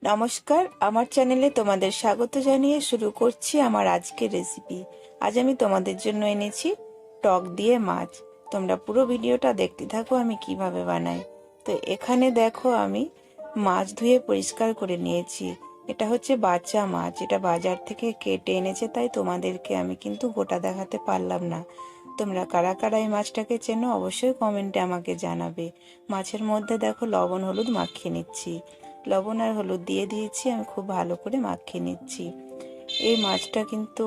নমস্কার, আমার চ্যানেলে তোমাদের স্বাগত জানিয়ে শুরু করছি আমার আজকের রেসিপি। আজ আমি তোমাদের জন্য এনেছি টক দিয়ে মাছ। তোমরা পুরো ভিডিওটা দেখতে থাকো আমি কিভাবে বানাই। তো এখানে দেখো আমি মাছ ধুয়ে পরিষ্কার করে নিয়েছি। এটা হচ্ছে বাচ্চা মাছ, এটা বাজার থেকে কেটে এনেছে, তাই তোমাদেরকে আমি কিন্তু গোটা দেখাতে পারলাম না। তোমরা কারা কারা এই মাছটাকে চেনো অবশ্যই কমেন্টে আমাকে জানাবে। মাছের মধ্যে দেখো লবণ হলুদ মাখিয়ে নিচ্ছি। লবণ আর হলুদ দিয়ে দিয়েছি, আমি খুব ভালো করে মাখিয়ে নিচ্ছি। এই মাছটা কিন্তু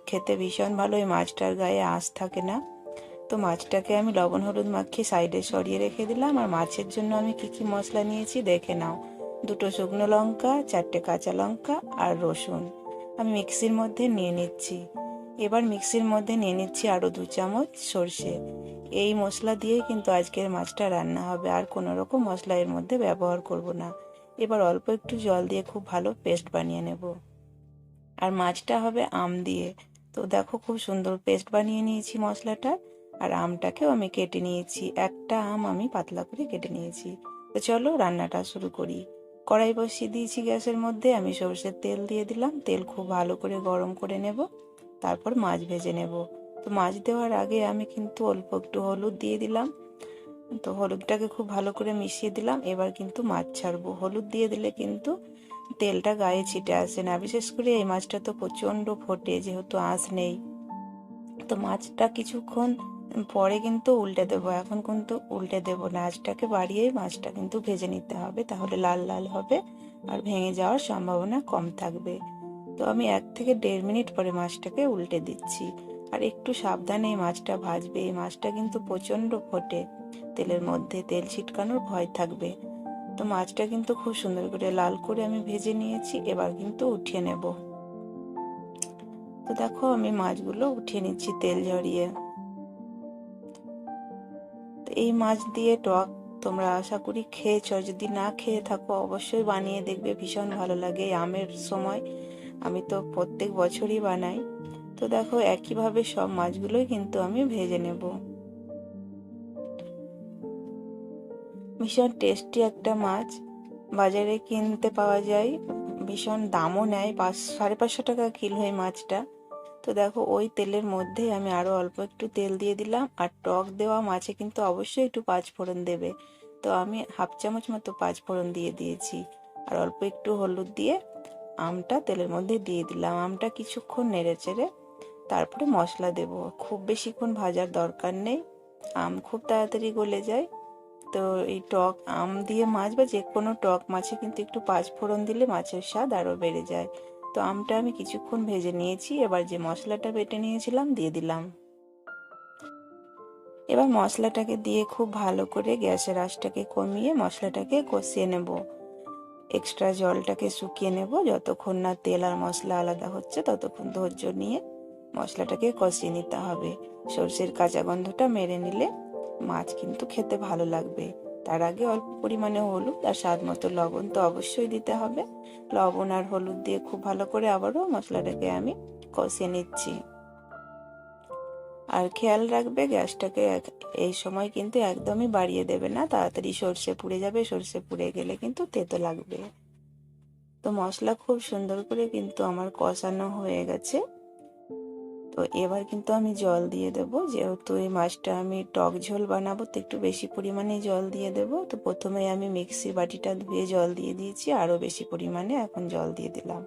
খেতে ভীষণ ভালো, এই মাছটার গায়ে আঁশ থাকে না। তো মাছটাকে আমি লবণ হলুদ মাখিয়ে সাইডে সরিয়ে রেখে দিলাম। আর মাছের জন্য আমি কি কি মশলা নিয়েছি দেখে নাও। 2টো শুকনো লঙ্কা, 4টে কাঁচা লঙ্কা আর রসুন আমি মিক্সির মধ্যে নিয়ে নিচ্ছি। এবার মিক্সির মধ্যে নিয়ে নিচ্ছি আরও 2 চামচ সর্ষে। এই মশলা দিয়েই কিন্তু আজকের মাছটা রান্না হবে, আর কোনো রকম মশলা এর মধ্যে ব্যবহার করব না। এবার অল্প একটু জল দিয়ে খুব ভালো পেস্ট বানিয়ে নেব। আর মাছটা হবে আম দিয়ে। তো দেখো খুব সুন্দর পেস্ট বানিয়ে নিয়েছি মশলাটা। আর আমটাকেও আমি কেটে নিয়েছি, একটা আম আমি পাতলা করে কেটে নিয়েছি। তো চলো রান্নাটা শুরু করি। কড়াই বসিয়ে দিয়েছি গ্যাসের মধ্যে, আমি সরষের তেল দিয়ে দিলাম। তেল খুব ভালো করে গরম করে নেব, তারপর মাছ ভেজে নেব। তো মাছ দেওয়ার আগে আমি কিন্তু অল্প একটু হলুদ দিয়ে দিলাম। তো হলুদটাকে খুব ভালো করে মিশিয়ে দিলাম। এবার কিন্তু মাছ ছাড়বো। হলুদ দিয়ে দিলে কিন্তু তেলটা গায়ে ছিটে আসে না, বিশেষ করে এই মাছটা তো প্রচণ্ড ফোটে, যেহেতু আঁশ নেই। তো মাছটা কিছুক্ষণ পরে কিন্তু উল্টে দেবো, এখন কিন্তু উল্টে দেবো না। আঁচটাকে বাড়িয়েই মাছটা কিন্তু ভেজে নিতে হবে, তাহলে লাল লাল হবে আর ভেঙে যাওয়ার সম্ভাবনা কম থাকবে। তো আমি 1 থেকে 1.5 মিনিট পরে মাছটাকে উল্টে দিচ্ছি। আর একটু সাবধানে এই মাছটা ভাজবে, এই মাছটা কিন্তু প্রচণ্ড ফোটে, তেলের মধ্যে তেল ছিটকানোর ভয় থাকবে। তো মাছটা কিন্তু খুব সুন্দর করে লাল করে আমি ভেজে নিয়েছি, এবার কিন্তু উঠিয়ে নেব। তো দেখো আমি মাছগুলো উঠিয়ে নিচ্ছি তেল ঝরিয়ে। তো এই মাছ দিয়ে টক তোমরা আশা করি খেয়েছো, যদি না খেয়ে থাকো অবশ্যই বানিয়ে দেখবে, ভীষণ ভালো লাগে। আমের সময় আমি তো প্রত্যেক বছরই বানাই। তো দেখো একইভাবে সব মাছগুলোই কিন্তু আমি ভেজে নেব। ভীষণ টেস্টি একটা মাছ, বাজারে কিনতে পাওয়া যায়, ভীষণ দামও নেয়, 500-550 টাকা কিলো এই মাছটা। তো দেখো ওই তেলের মধ্যে আমি আরো অল্প একটু তেল দিয়ে দিলাম। আর টক দেওয়া মাছে কিন্তু অবশ্যই একটু 5 ফোড়ন দেবে। তো আমি 1/2 চামচ মতো 5 ফোড়ন দিয়ে দিয়েছি। আর অল্প একটু হলুদ দিয়ে আমটা তেলের মধ্যে দিয়ে দিলাম। আমটা কিছুক্ষণ নেড়ে চেড়ে তারপরে মশলা দেব। খুব বেশিক্ষণ ভাজার দরকার নেই, আম খুব তাড়াতাড়ি গলে যায়। তো এই টক আম দিয়ে মাছ বা যে কোনো টক মাছে কিন্তু একটু 5 ফোড়ন দিলে মাছের স্বাদ আরও বেড়ে যায়। তো আমটা আমি কিছুক্ষণ ভেজে নিয়েছি, এবার যে মশলাটা বেটে নিয়েছিলাম দিয়ে দিলাম। এবার মশলাটাকে দিয়ে খুব ভালো করে গ্যাসের আঁচটাকে কমিয়ে মশলাটাকে কষিয়ে নেব। এক্সট্রা জলটাকে শুকিয়ে নেব, যতক্ষণ না তেল আর মশলা আলাদা হচ্ছে ততক্ষণ ধৈর্য নিয়ে মশলাটাকে কষিয়ে নিতে হবে। সরষের কাঁচা গন্ধটা মেরে নিলে মাছ কিন্তু খেতে ভালো লাগবে। তার আগে অল্প পরিমাণে হলুদ আর স্বাদ মতো লবণ তো অবশ্যই দিতে হবে। লবণ আর হলুদ দিয়ে খুব ভালো করে আবারও মশলাটাকে আমি কষিয়ে নিচ্ছি। আর খেয়াল রাখবে গ্যাসটাকে এই সময় কিন্তু একদমই বাড়িয়ে দেবে না, তাড়াতাড়ি সর্ষে পুড়ে যাবে, সর্ষে পুড়ে গেলে কিন্তু তেতো লাগবে। তো মশলা খুব সুন্দর করে কিন্তু আমার কষানো হয়ে গেছে। তো এবার কিন্তু আমি জল দিয়ে দেব, যেহেতু এই মাছটা আমি টক ঝোল বানাবো তো একটু বেশি পরিমাণে জল দিয়ে দেব। তো প্রথমে আমি মিক্সির বাটিটা ধুয়ে জল দিয়ে দিয়েছি, আরও বেশি পরিমাণে এখন জল দিয়ে দিলাম।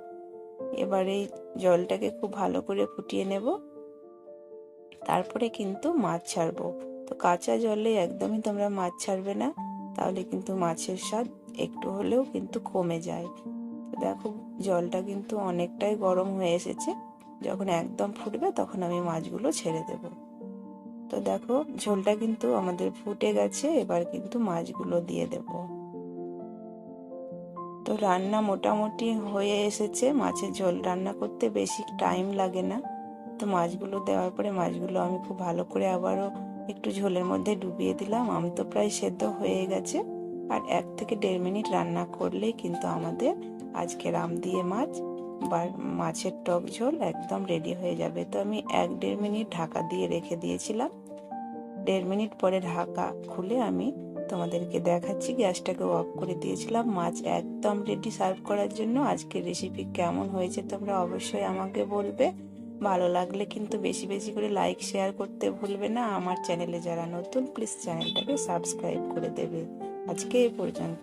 এবার এই জলটাকে খুব ভালো করে ফুটিয়ে নেব, তারপরে কিন্তু মাছ ছাড়বো। তো কাঁচা জলে একদমই তোমরা মাছ ছাড়বে না, তাহলে কিন্তু মাছের স্বাদ একটু হলেও কিন্তু কমে যায়। তো দেখো জলটা কিন্তু অনেকটাই গরম হয়ে এসেছে, যখন একদম ফুটবে তখন আমি মাছগুলো ছেড়ে দেব। তো দেখো ঝোলটা কিন্তু আমাদের ফুটে গেছে, এবার কিন্তু মাছগুলো দিয়ে দেব। তো রান্না মোটামুটি হয়ে এসেছে, মাছের ঝোল রান্না করতে বেশি টাইম লাগে না। তো মাছগুলো দেওয়ার পরে মাছগুলো আমি খুব ভালো করে আবারও একটু ঝোলের মধ্যে ডুবিয়ে দিলাম। আম তো প্রায় সেদ্ধ হয়ে গেছে, আর 1 থেকে 1.5 মিনিট রান্না করলেই কিন্তু আমাদের আজকের আম দিয়ে মাছ বা মাছের টক ঝোল একদম রেডি হয়ে যাবে। তো আমি 1-1.5 মিনিট ঢাকা দিয়ে রেখে দিয়েছিলাম। 1.5 মিনিট পরে ঢাকা খুলে আমি তোমাদেরকে দেখাচ্ছি। গ্যাসটাকে অফ করে দিয়েছিলাম, মাছ একদম রেডি সার্ভ করার জন্য। আজকের রেসিপি কেমন হয়েছে তোমরা অবশ্যই আমাকে বলবে। ভালো লাগলে কিন্তু বেশি বেশি করে লাইক শেয়ার করতে ভুলবে না। আমার চ্যানেলে যারা নতুন, প্লিজ চ্যানেলটাকে সাবস্ক্রাইব করে দেবে। আজকে এই পর্যন্ত।